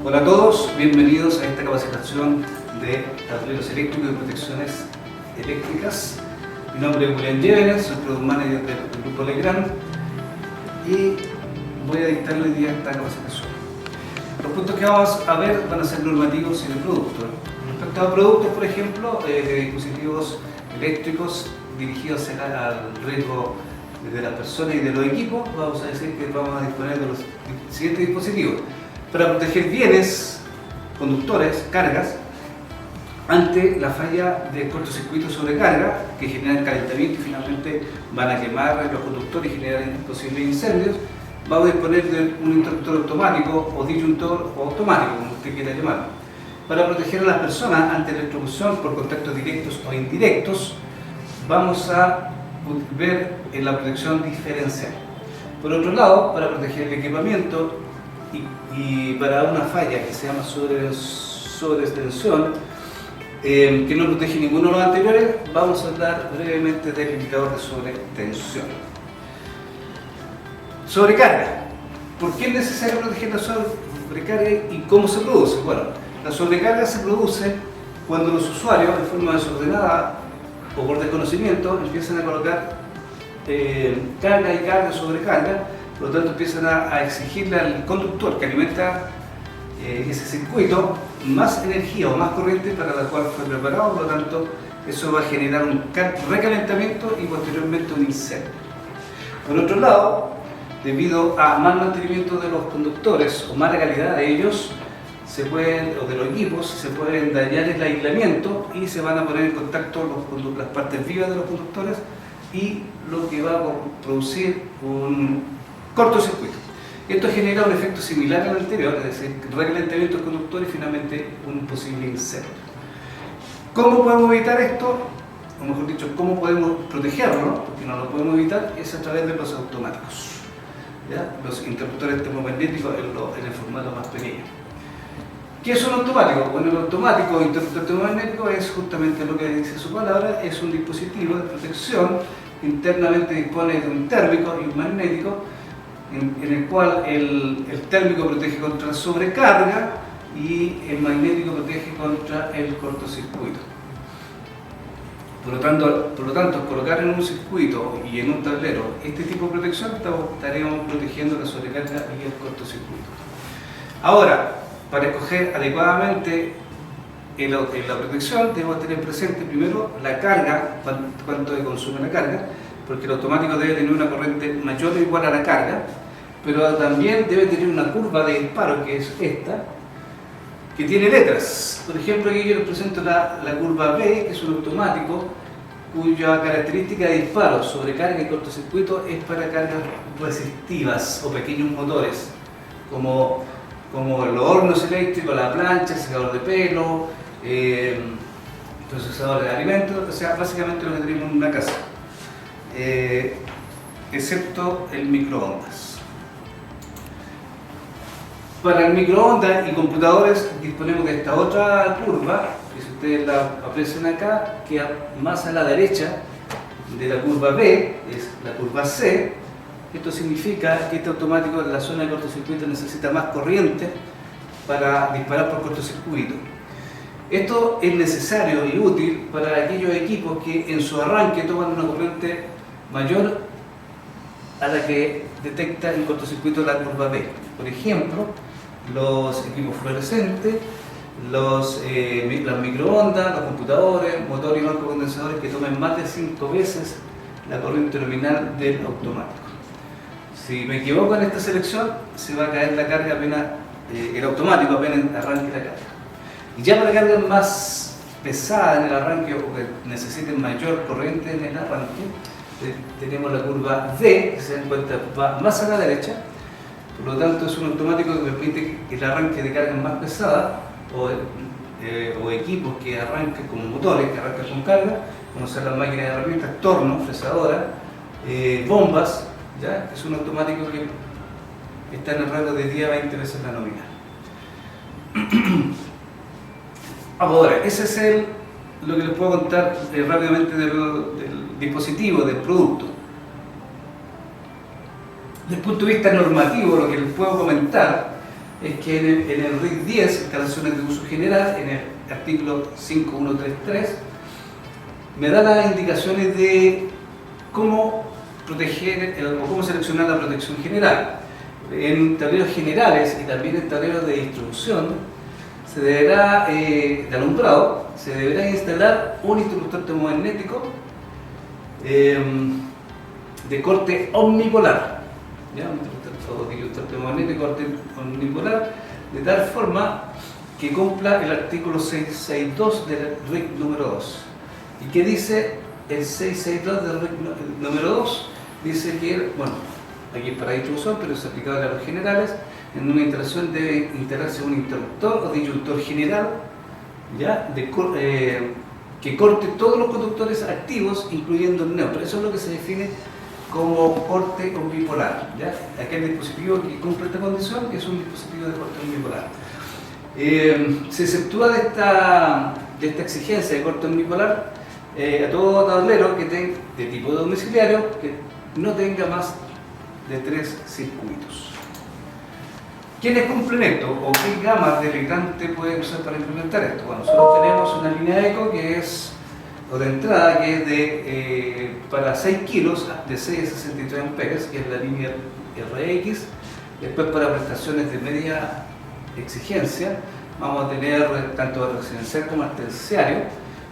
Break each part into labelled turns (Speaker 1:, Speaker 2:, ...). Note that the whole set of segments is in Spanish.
Speaker 1: Hola a todos, bienvenidos a esta capacitación de tableros eléctricos y protecciones eléctricas. Mi nombre es William Llévenes, soy Product Manager del Grupo Legrand y voy a dictarle hoy día esta capacitación. Los puntos que vamos a ver van a ser normativos y de productos. Respecto a productos, por ejemplo, de dispositivos eléctricos dirigidos al riesgo de las personas y de los equipos, vamos a decir que vamos a disponer de los siguientes dispositivos para proteger bienes, conductores, cargas, ante la falla de cortocircuito sobrecarga que generan calentamiento y finalmente van a quemar los conductores y generar posibles incendios. Vamos a disponer de un interruptor automático o disyuntor o automático, como usted quiera llamarlo, para proteger a las personas ante la electrocución por contactos directos o indirectos. Vamos a ver en la protección diferencial. Por otro lado, para proteger el equipamiento y para una falla que se llama sobreextensión, que no protege ninguno de los anteriores, vamos a hablar brevemente del indicador de sobreextensión. Sobrecarga. ¿Por qué es necesario proteger la sobrecarga y cómo se produce? Bueno, la sobrecarga se produce cuando los usuarios, de forma desordenada o por desconocimiento, empiezan a colocar carga y carga, sobrecarga. Por lo tanto, empiezan a exigirle al conductor que alimenta ese circuito más energía o más corriente para la cual fue preparado. Por lo tanto, eso va a generar un recalentamiento y posteriormente un incendio. Por otro lado, debido a mal mantenimiento de los conductores o mala calidad de ellos, o de los equipos, se pueden dañar el aislamiento y se van a poner en contacto las partes vivas de los conductores, y lo que va a producir un cortocircuito. Esto genera un efecto similar al anterior, es decir, recalentamiento del conductor y finalmente un posible incendio. ¿Cómo podemos evitar esto? O mejor dicho, ¿cómo podemos protegerlo? Porque no lo podemos evitar, es a través de los automáticos, ¿ya? Los interruptores termomagnéticos en el formato más pequeño. ¿Qué es un automático? Bueno, el automático o interruptor termomagnético es justamente lo que dice su palabra, es un dispositivo de protección que internamente dispone de un térmico y un magnético, en el cual el térmico protege contra la sobrecarga y el magnético protege contra el cortocircuito. Por lo tanto, al colocar en un circuito y en un tablero este tipo de protección, estaremos protegiendo la sobrecarga y el cortocircuito. Ahora, para escoger adecuadamente la protección, debemos tener presente primero la carga, cuánto consume la carga, porque el automático debe tener una corriente mayor o igual a la carga, pero también debe tener una curva de disparo, que es esta, que tiene letras. Por ejemplo, aquí yo les presento la curva B, que es un automático cuya característica de disparo, sobrecarga y cortocircuito es para cargas resistivas o pequeños motores, como los hornos eléctricos, la plancha, el secador de pelo, procesador de alimentos, o sea, básicamente lo que tenemos en una casa, excepto el microondas. Para el microondas y computadores disponemos de esta otra curva, que si ustedes la aprecian acá, queda más a la derecha de la curva B, es la curva C. Esto significa que este automático en la zona de cortocircuito necesita más corriente para disparar por cortocircuito. Esto es necesario y útil para aquellos equipos que en su arranque toman una corriente mayor a la que detecta el cortocircuito de la curva B. Por ejemplo, los equipos fluorescentes, las microondas, los computadores, motores y bancos condensadores que tomen más de 5 veces la corriente nominal del automático. Si me equivoco en esta selección, se va a caer la carga apenas, el automático apenas arranque la carga. Y ya para cargas más pesadas en el arranque o que necesiten mayor corriente en el arranque, tenemos la curva D, que se dan cuenta va más a la derecha. Por lo tanto, es un automático que permite el arranque de cargas más pesadas o equipos que arranquen como motores, que arrancan con carga, como son las máquinas de herramientas, torno, fresadora, bombas, ¿ya? Es un automático que está en el rango de 10 a 20 veces la nominal. Ahora, ese es lo que les puedo contar rápidamente del dispositivo, del producto. Desde el punto de vista normativo, lo que les puedo comentar es que en el RIC 10, instalaciones de uso general, en el artículo 5133, me da las indicaciones de cómo proteger o cómo seleccionar la protección general. En tableros generales y también en tableros de distribución se deberá, de alumbrado, se deberá instalar un interruptor termomagnético de corte omnipolar, ¿ya? Un interruptor termomagnético de corte omnipolar, de tal forma que cumpla el artículo 662 del RIC número 2. ¿Y qué dice el 662 del RIC número 2? Dice que, bueno, aquí es para distribución, pero es aplicable a los generales. En una instalación debe integrarse un interruptor o disyuntor general, ¿ya? Que corte todos los conductores activos, incluyendo el neutro. Eso es lo que se define como corte omnipolar, ¿ya? Aquel dispositivo que cumple esta condición es un dispositivo de corte omnipolar. Se exceptúa de esta exigencia de corte omnipolar a todo tablero que tenga de tipo domiciliario que no tenga más de 3 circuitos. ¿Quiénes cumplen esto? ¿O qué gamas de irritante pueden usar para implementar esto? Bueno, nosotros tenemos una línea ECO que es, o de entrada, que es para 6 kilos de 6 a 63 amperes, que es la línea RX. Después, para prestaciones de media exigencia, vamos a tener tanto residencial como terciario.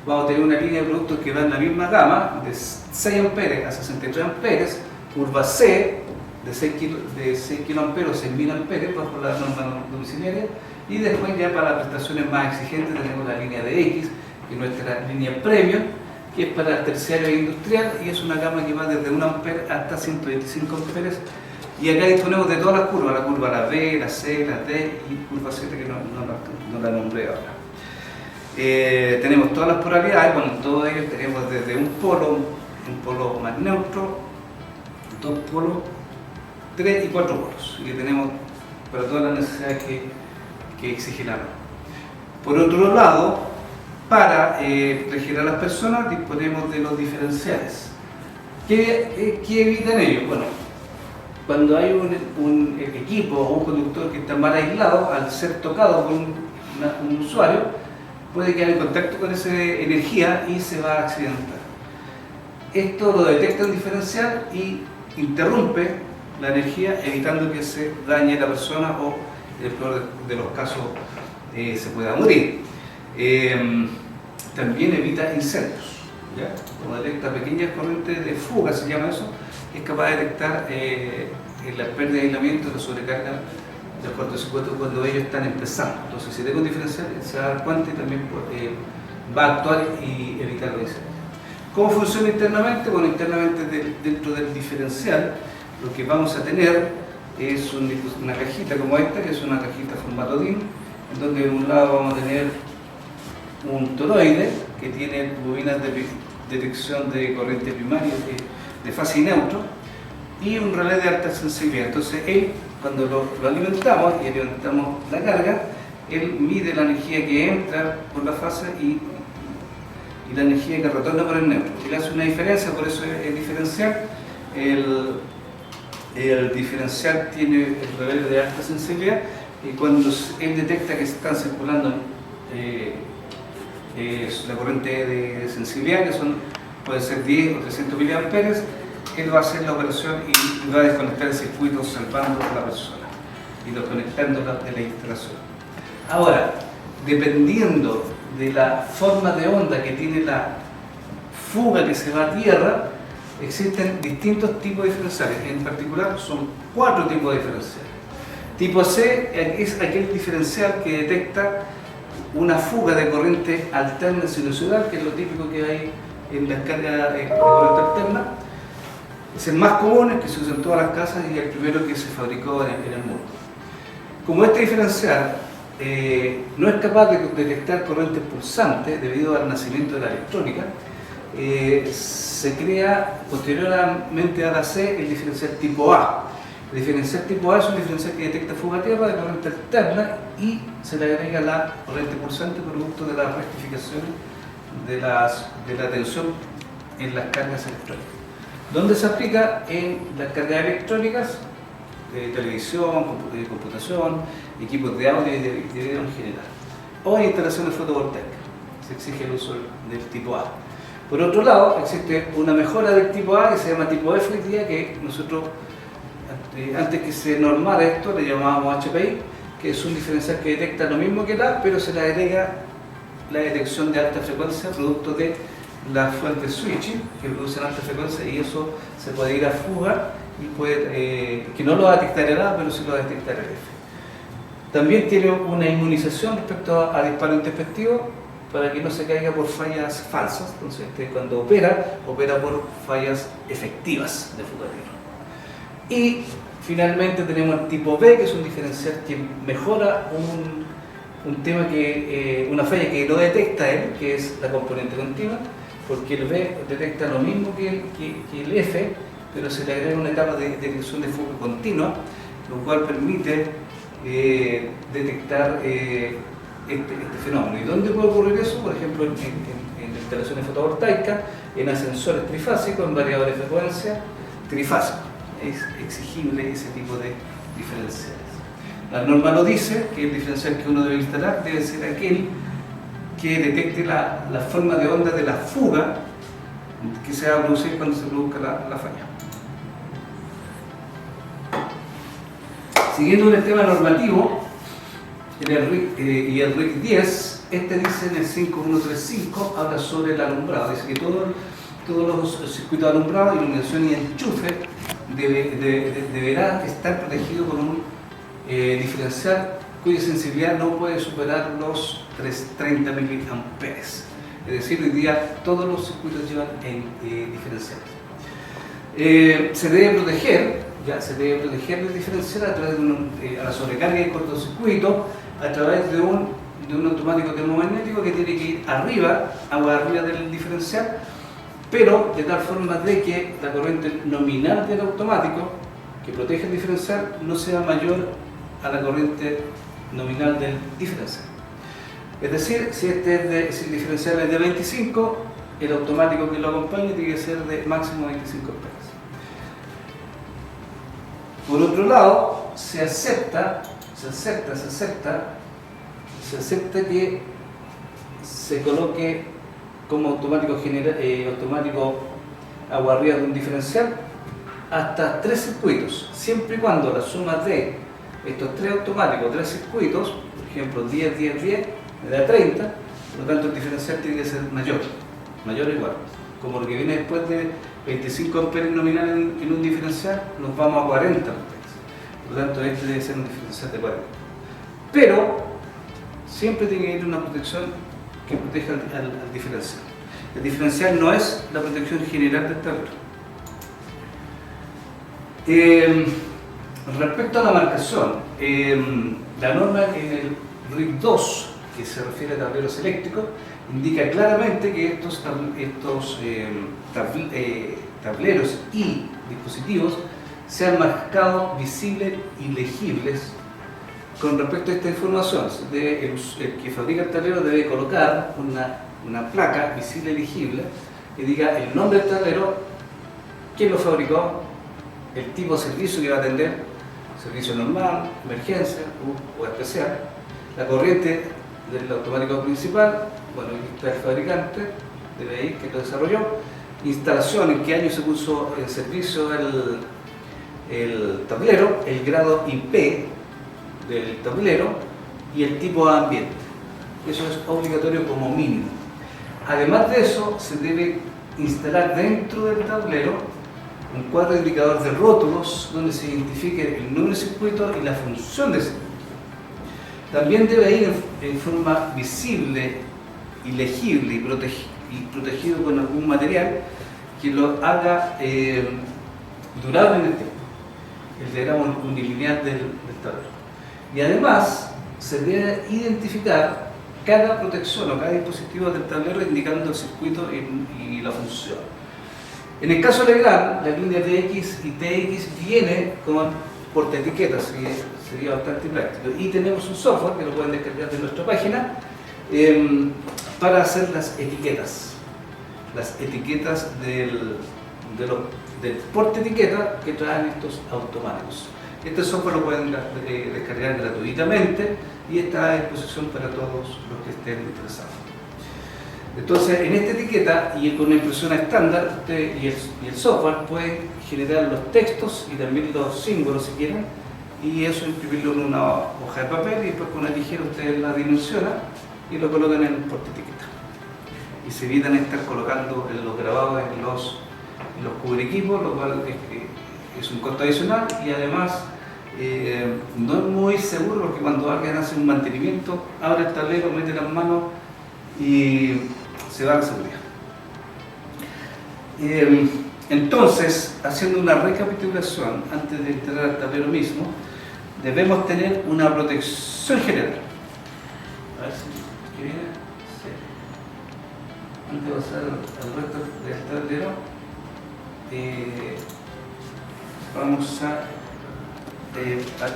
Speaker 1: Vamos a tener una línea de productos que va en la misma gama, de 6 amperes a 63 amperes, curva C, de 6 kiloamperes, 6.000 amperes bajo la norma domiciliaria, y después ya para las prestaciones más exigentes tenemos la línea de X, que es nuestra línea premium, que es para el terciario e industrial, y es una gama que va desde 1 ampere hasta 125 amperes, y acá disponemos de todas las curvas, la curva la B, la C, la D y curva Z, que no la nombré ahora. Tenemos todas las polaridades, bueno, en todos ellos tenemos desde un polo más neutro, 2 polos, 3 y 4 polos, y que tenemos para todas las necesidades que exige la norma. Por otro lado, para proteger a las personas disponemos de los diferenciales. ¿Qué evitan ellos? Bueno, cuando hay un equipo o un conductor que está mal aislado, al ser tocado por un usuario, puede quedar en contacto con esa energía y se va a accidentar. Esto lo detecta el diferencial y interrumpe la energía, evitando que se dañe la persona o, en el peor de los casos, se pueda morir. También evita incendios, ¿ya? Como detecta pequeñas corrientes de fuga, se llama eso, es capaz de detectar la pérdida de aislamiento, la sobrecarga de los cortocircuitos cuando ellos están empezando. Entonces, si tengo un diferencial, se va a dar cuenta y también va a actuar y evitar los incendios. ¿Cómo funciona internamente? Bueno, internamente dentro del diferencial, lo que vamos a tener es una cajita como esta, que es una cajita formato DIN, en donde de un lado vamos a tener un toroide que tiene bobinas de detección de corriente primaria de fase y neutro, y un relé de alta sensibilidad. Entonces él, cuando lo alimentamos y alimentamos la carga, él mide la energía que entra por la fase y la energía que retorna por el neutro. Él hace una diferencia, por eso es diferencial. El diferencial tiene el relé de alta sensibilidad, y cuando él detecta que se están circulando la corriente de sensibilidad, que puede ser 10 o 300 miliamperes, él va a hacer la operación y va a desconectar el circuito salvando a la persona y desconectándola de la instalación. Ahora, dependiendo de la forma de onda que tiene la fuga que se va a tierra, existen distintos tipos de diferenciales. En particular son 4 tipos de diferenciales. Tipo C es aquel diferencial que detecta una fuga de corriente alterna sinusoidal, que es lo típico que hay en la carga de corriente alterna. Es el más común, el que se usa en todas las casas y el primero que se fabricó en el mundo. Como este diferencial no es capaz de detectar corrientes pulsantes debido al nacimiento de la electrónica, se crea posteriormente a la C el diferencial tipo A. El diferencial tipo A es un diferencial que detecta fuga a tierra de corriente alterna y se le agrega la corriente pulsante producto de las rectificaciones de la tensión en las cargas electrónicas. ¿Dónde se aplica? En las cargas electrónicas, televisión, computación, equipos de audio y de video en general, o en instalaciones fotovoltaicas. Se exige el uso del tipo A. Por otro lado, existe una mejora del tipo A que se llama tipo F hoy día, que nosotros, antes que se normara esto, le llamábamos HPI, que es un diferencial que detecta lo mismo que el A, pero se le agrega la detección de alta frecuencia producto de las fuentes switching que producen alta frecuencia, y eso se puede ir a fuga y puede, que no lo va a detectar el A, pero sí lo va a detectar el F. También tiene una inmunización respecto a disparo intempestivo para que no se caiga por fallas falsas. Entonces, cuando opera por fallas efectivas de fuga de hierro. Y finalmente tenemos el tipo B, que es un diferencial que mejora un tema que, una falla que no detecta él, que es la componente continua, porque el B detecta lo mismo que el F, pero se le agrega una etapa de detección de fuga continua, lo cual permite detectar este fenómeno. ¿Y dónde puede ocurrir eso? Por ejemplo, en instalaciones fotovoltaicas, en ascensores trifásicos, en variadores de frecuencia trifásicos. Es exigible ese tipo de diferenciales. La norma lo dice, que el diferencial que uno debe instalar debe ser aquel que detecte la forma de onda de la fuga que se va a producir cuando se produzca la falla. Siguiendo con el tema normativo, y el RIC 10, este dice en el 5135, habla sobre el alumbrado. Dice que todos los circuitos de alumbrado, iluminación y enchufe deberá estar protegido con un diferencial cuya sensibilidad no puede superar los 30 miliamperes. Es decir, hoy día todos los circuitos llevan diferenciales. Se debe proteger el diferencial a través de a la sobrecarga y cortocircuito, a través de un automático termomagnético que tiene que ir arriba del diferencial, pero de tal forma de que la corriente nominal del automático que protege el diferencial no sea mayor a la corriente nominal del diferencial. Es decir, si el diferencial es de 25, el automático que lo acompañe tiene que ser de máximo 25 amperes. Por otro lado, se acepta que se coloque como automático agua arriba de un diferencial hasta 3 circuitos, siempre y cuando la suma de estos 3 automáticos, 3 circuitos, por ejemplo 10, 10, 10, me da 30, por lo tanto el diferencial tiene que ser mayor o igual. Como lo que viene después de 25 amperes nominal en un diferencial, nos vamos a 40 amperes. Por lo tanto, este debe ser un diferencial de 40. Pero siempre tiene que ir una protección que proteja al diferencial. El diferencial no es la protección general del tablero. Respecto a la marcación, la norma en el RIC 2, que se refiere a tableros eléctricos, indica claramente que estos tableros y dispositivos sean marcados visibles y legibles. Con respecto a esta información, el que fabrica el tablero debe colocar una placa visible y legible que diga el nombre del tablero, quién lo fabricó, el tipo de servicio que va a atender, servicio normal, emergencia o especial, la corriente del automático principal, bueno, aquí está el fabricante, DBI, que lo desarrolló, instalación, en qué año se puso en servicio el tablero, el grado IP del tablero y el tipo de ambiente. Eso es obligatorio como mínimo. Además de eso, se debe instalar dentro del tablero un cuadro indicador de rótulos donde se identifique el número de circuito y la función de circuito. También debe ir en forma visible y legible y protegido con algún material que lo haga durable en el tiempo, el diagrama unilineal del tablero. Y además se debe identificar cada protección o cada dispositivo del tablero indicando el circuito y la función. En el caso de Legrand, la línea TX y TX viene con portaetiquetas, y sería bastante práctico. Y tenemos un software que lo pueden descargar de nuestra página para hacer las etiquetas de los del porte etiqueta que traen estos automáticos. Este software lo pueden descargar gratuitamente y está a disposición para todos los que estén interesados. Entonces, en esta etiqueta y con una impresora estándar, usted y el software pueden generar los textos y también los símbolos si quieren, y eso imprimirlo en una hoja de papel y después con una tijera ustedes la dimensionan y lo colocan en el porte etiqueta. Y se evitan estar colocando los grabados en los cubre-equipos, lo cual es un costo adicional y además no es muy seguro porque cuando alguien hace un mantenimiento, abre el tablero, mete las manos y se va a la seguridad. Entonces, haciendo una recapitulación antes de entrar al tablero mismo, debemos tener una protección general. A ver si ¿qué viene? Sí. Antes de pasar al resto del tablero, vamos a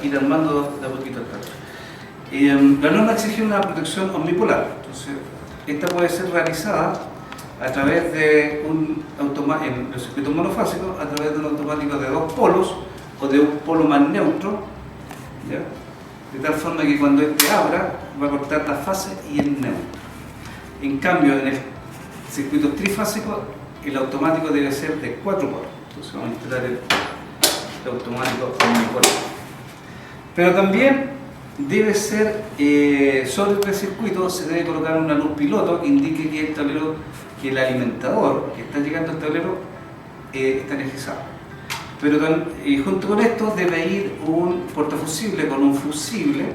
Speaker 1: ir armando de a poquito el tablero. La norma exige una protección omnipolar. Entonces, esta puede ser realizada a través de en los circuitos monofásicos, a través de un automático de 2 polos o de un polo más neutro, ¿ya? De tal forma que cuando este abra va a cortar la fase y el neutro. En cambio, en el circuito trifásico, el automático debe ser de 4 polos. Entonces vamos a instalar el automático omnipolar. Pero también debe ser, sobre este circuito se debe colocar una luz piloto que indique que el tablero, que el alimentador que está llegando al tablero está energizado. Pero junto con esto debe ir un portafusible con un fusible,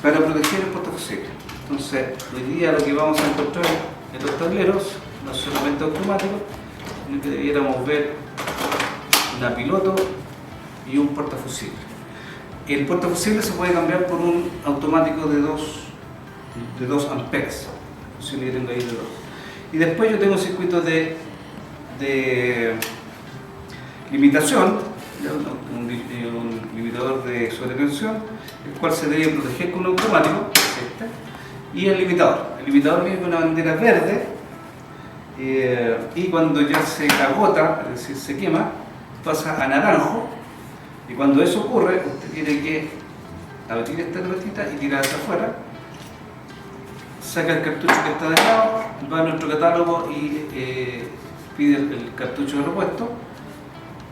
Speaker 1: para proteger el portafusible. Entonces, hoy día lo que vamos a encontrar en los tableros no es solamente automático, sino que debiéramos ver una piloto y un portafusible. El portafusible se puede cambiar por un automático de 2 amperes, fusible que tengo ahí de 2. Y después yo tengo circuitos de limitación, un limitador de sobretensión, el cual se debe proteger con un automático, y el limitador. El limitador viene con una bandera verde, y cuando ya se agota, es decir, se quema, pasa a naranjo, y cuando eso ocurre, usted tiene que abrir esta ruedita y tirar hacia afuera, saca el cartucho que está de lado, va a nuestro catálogo y pide el cartucho de repuesto,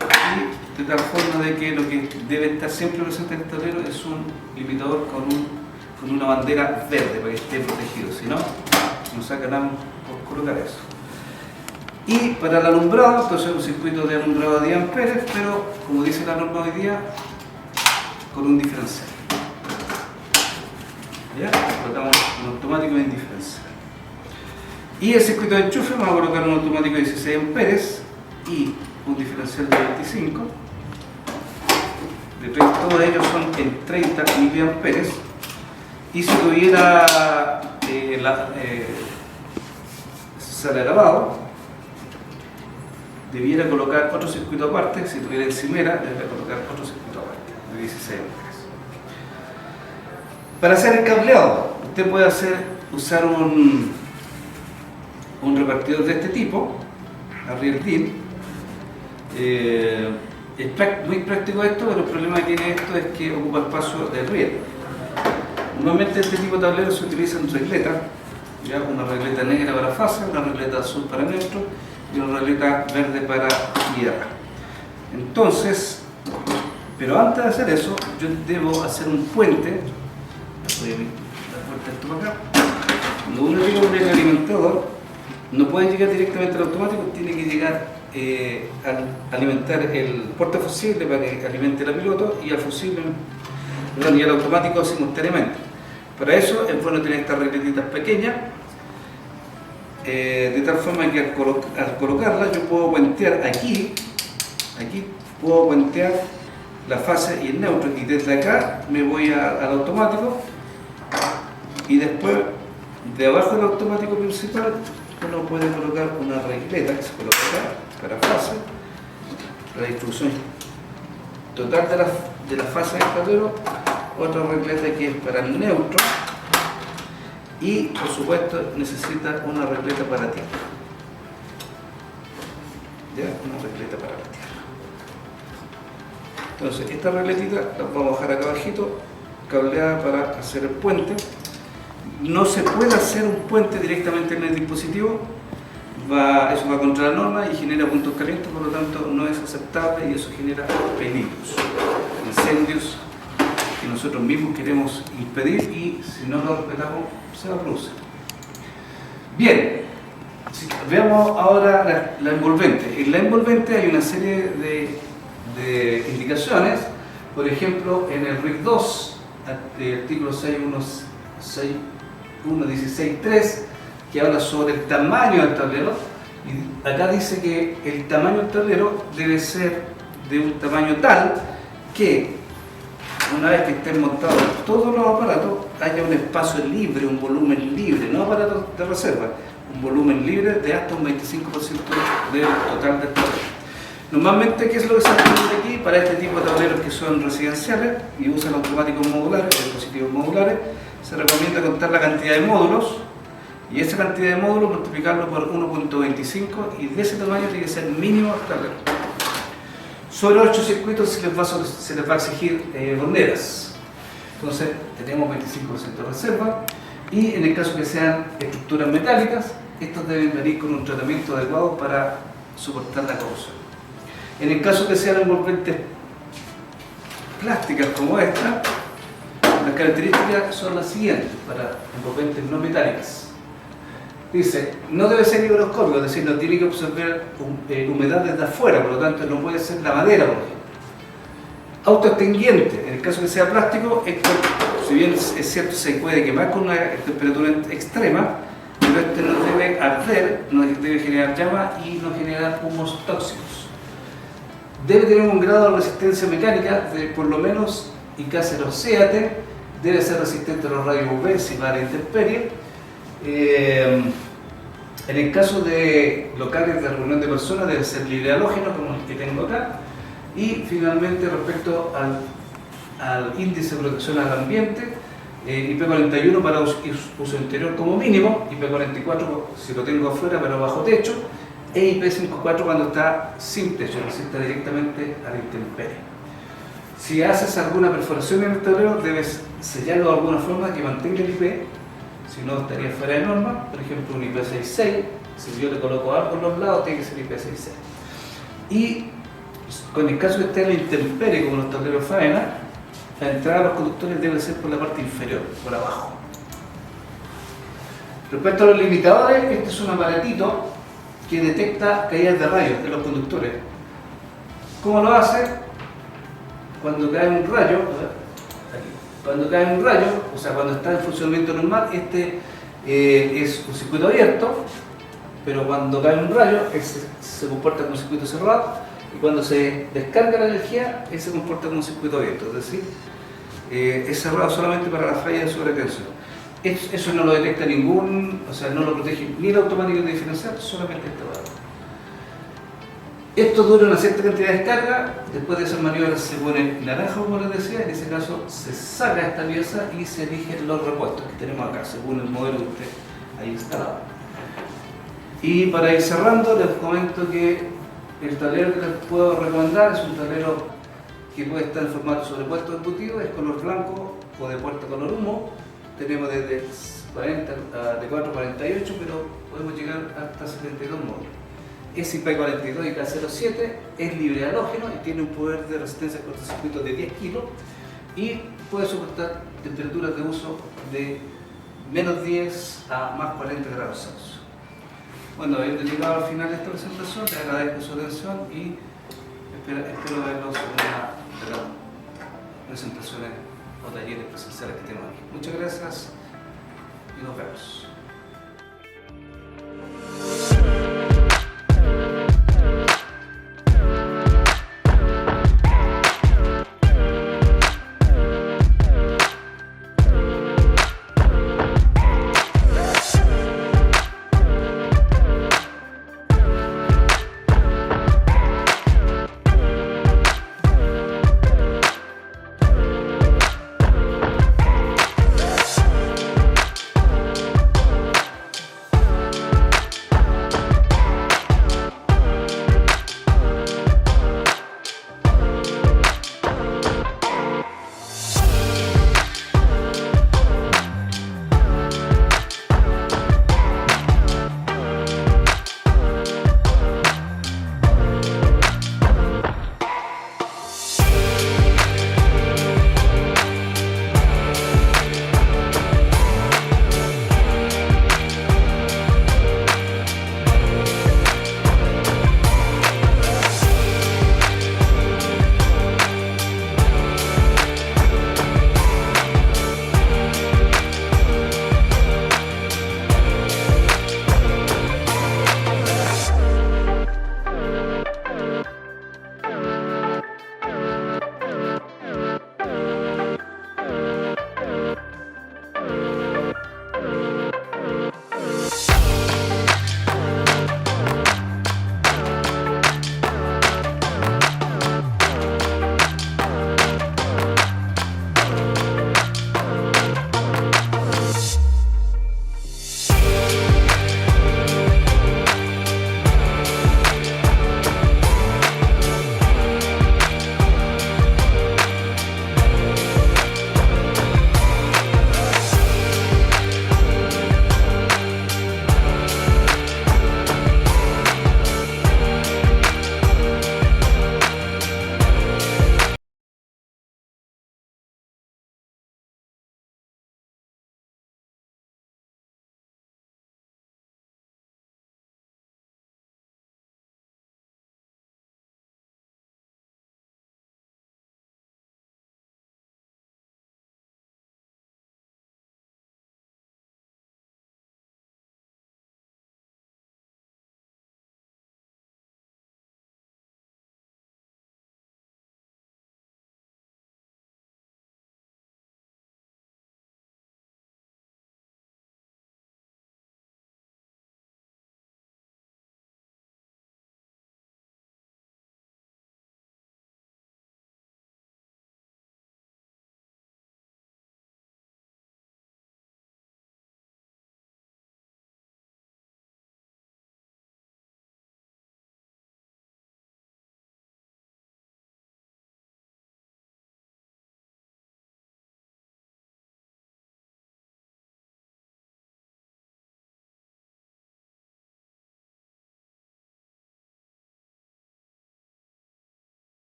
Speaker 1: y de tal forma de que lo que debe estar siempre presente en el tablero es un limitador con una bandera verde para que esté protegido, si no, nos sacarán por colocar eso. Y para el alumbrado, entonces un circuito de alumbrado de 10 amperes, pero como dice la norma hoy día, con un diferencial. ¿Ya? Colocamos un automático en diferencial. Y el circuito de enchufe, vamos a colocar un automático de 16 amperes y un diferencial de 25. Todos ellos son en 30 miliamperes. Y si tuviera sala de lavado, debiera colocar otro circuito aparte. Si tuviera encimera, debería colocar otro circuito aparte de 16 amperes. Para hacer el cableado, usted puede usar un repartidor de este tipo, Ariel DIN. Es muy práctico esto, pero el problema que tiene esto es que ocupa espacio de riel. Normalmente este tipo de tableros se utilizan regletas, ¿ya? Una regleta negra para fase, una regleta azul para neutro y una regleta verde para tierra. Entonces, pero antes de hacer eso, yo debo hacer un puente. Voy a dar vuelta esto para acá. Cuando uno llega con el alimentador, no puede llegar directamente al automático, tiene que llegar a alimentar el portafusible para que alimente la piloto y al fusible, y al automático simultáneamente. Para eso es bueno tener estas regletitas pequeñas, de tal forma que al colocarlas yo puedo puentear aquí puedo puentear la fase y el neutro, y desde acá me voy al automático, y después de abajo del automático principal uno puede colocar una regleta que se coloca acá para fase, la distribución total de la fase del tablero, otra regleta que es para el neutro, y por supuesto necesita una regleta para tierra. Ya, una regleta para la tierra. Entonces esta regletita la vamos a dejar acá abajito, cableada para hacer el puente. No se puede hacer un puente directamente en el dispositivo, eso va contra la norma y genera puntos calientes, por lo tanto no es aceptable y eso genera peligros, incendios que nosotros mismos queremos impedir y si no lo respetamos se va a producir. Bien, veamos ahora la envolvente. En la envolvente hay una serie de indicaciones, por ejemplo en el RIC 2, artículo 6.1.16.3, que habla sobre el tamaño del tablero, y acá dice que el tamaño del tablero debe ser de un tamaño tal que una vez que estén montados todos los aparatos haya un espacio libre, un volumen libre, no aparatos de reserva, un volumen libre de hasta un 25% del total del tablero. Normalmente, ¿qué es lo que se hace aquí? Para este tipo de tableros que son residenciales y usan automáticos modulares, dispositivos modulares, se recomienda contar la cantidad de módulos y esa cantidad de módulos multiplicarlo por 1.25 y de ese tamaño tiene que ser mínimo el tablero. Sobre 8 circuitos se les va a exigir borneras. Entonces tenemos 25% de reserva y en el caso que sean estructuras metálicas, estos deben venir con un tratamiento adecuado para soportar la corrosión. En el caso que sean envolventes plásticas como esta, las características son las siguientes para envolventes no metálicas. Dice, no debe ser higroscópico, es decir, no tiene que absorber humedad desde afuera, por lo tanto no puede ser la madera, por ejemplo. Autoextinguiente, en el caso que sea plástico, esto, si bien es cierto, se puede quemar con una temperatura extrema, pero este no debe arder, no debe generar llama y no generar humos tóxicos. Debe tener un grado de resistencia mecánica de por lo menos IK0CAT, debe ser resistente a los rayos UV si va a la intemperie. En el caso de locales de reunión de personas debe ser libre halógeno como el que tengo acá. Y finalmente respecto al índice de protección al ambiente, IP41 para uso interior como mínimo, IP44 si lo tengo afuera pero bajo techo, e IP54 cuando está sin techo, es decir, está directamente a la intemperie. Si haces alguna perforación en el tablero, debes sellarlo de alguna forma que mantenga el IP, si no estaría fuera de norma, por ejemplo un IP66, si yo le coloco algo en los lados, tiene que ser IP66. Y con el caso que esté en la intemperie, como los tableros faena, la entrada de los conductores debe ser por la parte inferior, por abajo. Respecto a los limitadores, este es un aparatito que detecta caídas de rayos de los conductores. ¿Cómo lo hace? Cuando cae un rayo, cuando cae un rayo, o sea, cuando está en funcionamiento normal, este es un circuito abierto, pero cuando cae un rayo, se comporta como un circuito cerrado, y cuando se descarga la energía, él se comporta como un circuito abierto, es decir, es cerrado solamente para la falla de sobretensión. Eso no lo detecta o sea, no lo protege ni el automático de diferencial, solamente este aparato. Esto dura una cierta cantidad de descarga, después de esas maniobras se pone naranja, como les decía, en ese caso se saca esta pieza y se eligen los repuestos que tenemos acá, según el modelo que usted haya instalado. Y para ir cerrando, les comento que el tablero que les puedo recomendar es un tablero que puede estar en formato sobrepuesto embutido, es color blanco o de puerta color humo. Tenemos desde 40 de 4 a 48, pero podemos llegar hasta 72 módulos. Es IP42 y K07, es libre halógeno y tiene un poder de resistencia a cortocircuito de 10 kilos y puede soportar temperaturas de uso de menos 10 a más 40 grados Celsius. Bueno, habiendo llegado al final de esta presentación, les agradezco su atención y espero verlos en una de las presentaciones o talleres presenciales que tenemos aquí. Muchas gracias y nos vemos.